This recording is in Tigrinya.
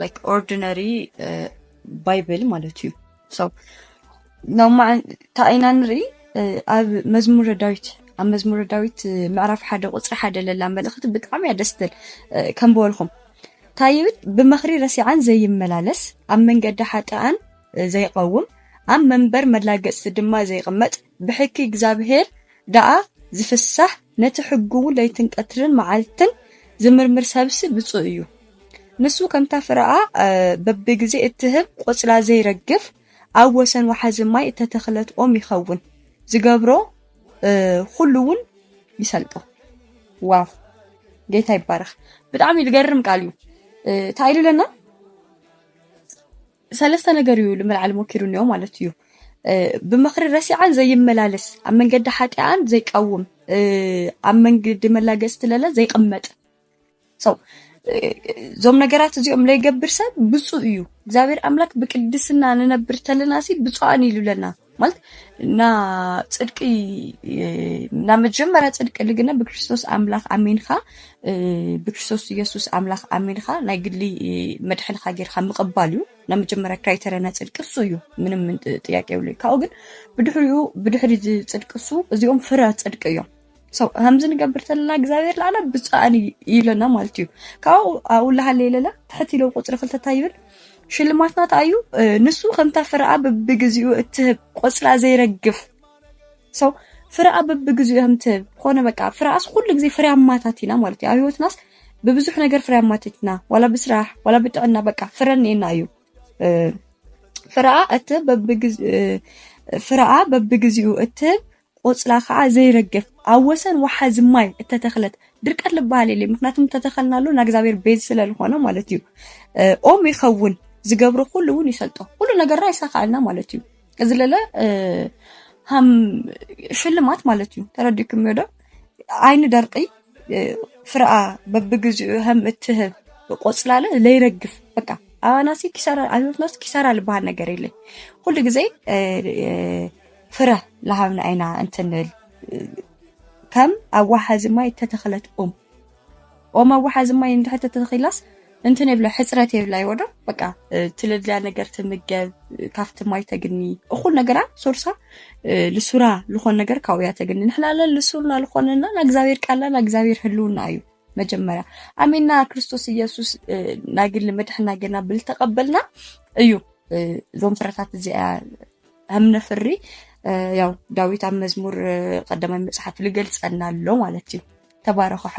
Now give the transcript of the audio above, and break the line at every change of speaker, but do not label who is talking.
like ordinary Bible ማለት እዩ so now ታይና ንርኢ ኣብ መዝሙረ ዳዊት ኣብ መዝሙረ ዳዊት ምዕራፍ 1 ቁጽሪ 1 ለላ መልእኽቲ ብጣዕሚ ያደስትል ከም በልኹም ታይብት ብመኽሪ ረሲዓን ዘይመላለስ ኣብ መንገዲ ሓጣን ዘይቀውም ኣብ መንበር መላገጽ ድማ ዘይቀመጥ ብሕኪ እግዚአብሔር ዳኣ ዝፍሳሕ ነቲ ሕጉ ለይትን ቀትርን መዓልትን ዝምርምር ሰብስ ብፁዕ እዩ ንሱ ከምታ ፍራኣ በብግዜ እትህብ ቆጽላ ዘይረግፍ ኣብ ወሰን ወሓዝማይ እተተኽለት ኦም ይኸውን ዝገብሮ ሁሉውን ይሰልጦ ዋው ጌታ ይባረክ በጣም ይልገርም ቃል እዩ ታይሉ ለና ሰለስተ ነገር እዩ ለመልዓል ሞክሩን ነው ማለት እዩ ብመኽሪ ረሲዓን ዘይመላለስ ኣብ መንገዲ ሓጢያን ዘይቃወም ኣብ መንገዲ መላገጽ ተለለ ዘይቀመጥ so ዞም ነገራት እዚኦም ለይገብር ሰብ ብፁዕ እዩ እግዚአብሔር አምላክ በቅድስና ነነብር ተለናሲ ብፁዓን ይሉለና ማለት ና ጽድቂ ና መጀመሪያ ጽድቅ ልግነ በክርስቶስ አምላክ አሜንኻ በክርስቶስ ኢየሱስ አምላክ አሜንኻ ናይ ግሊ መድሕን ኻጌርኻ መቀባል እዩ ና መጀመሪያ ክራይተሪያና ጽድቅ እሱ እዩ ምንም ጥያቄ የብሉ ካው ግን ብድሕሪ ጽድቅ እሱ እዚኦም ፍራ ጽድቅ እዮም so همزن قبرتلنا እግዚአብሔር ላና ብጻኒ ይለና ማለት እዩ ካው አውላ ሀለለ ተሕቲ ለው ቁጥር ፍልተ ታይብል ሽልማትና ታዩ ንሱ ከምታ ፍራአ በብግዚኡ እትህብ ቆጽላ ዘይረግፍ so ፍራአ በብግዚኡ ህምት ሆነ በቃ ፍራአስ ሁሉ ጊዜ ፍራማታቲና ማለት እዩ ህይወትናስ በብዙሕ ነገር ፍራማታቲና ወላ በስራህ ወላ በጥዕና በቃ ፍረኔና እዩ ፍራአ እተ በብግዚኡ እትህብ ቆጽላ ኸዓ ዘይረግፍ አወሰን ወሓዝማይ እተተኽለት ድርቀት ልባል የለ ምክንያቱም ተተኸልናሉ ና እግዚአብሔር ቤዝ ስለልሆነ ማለት እዩ ኦም ይኸውን ዝገብሮ ሁሉውን ይሰልጦ ሁሉ ነገርና ይሳኻልና ማለት እዩ እዝለለ ሃም ሽልማት ማለት እዩ ተረዲኩም ይወደ አይን ደርቂ ፍራአ በብግዚኡ ህም እትህብ ቆጽላለ ለይረግፍ በቃ አናሲ ኪሳራ አይወትናስ ኪሳራ ልባል ነገር የለ ሁሉ ጊዜ ፍራ ለሃብና አይና እንተንል ከም አዋሐዝማይ ተተኽለት ኦም አዋሐዝማይ እንተ ተተኽላስ እንተን ይብላ ሕጽረት ይብላ ይወደ በቃ ትልልያ ነገር ትምገብ ካፍት ማይ ተግኒ እኹል ነገራ ሶርሳ ለሱራ ለኾን ነገር ካውያ ተግኒ ንሕላለ ለሱርና ለኾንና ለእግዚአብሔር ቃልና ለእግዚአብሔር ህልውና እዩ መጀመሪያ አሜንና ክርስቶስ ኢየሱስ ናግል መድሕና ገና ብል ተቀበልና እዩ ዞም ፍረታት እዚያ همنفري ያው ዳዊት ኣብ መዝሙር ቀደማይ መጽሐፍ ልገልጸናሎ ማለት እዩ ተባረኹ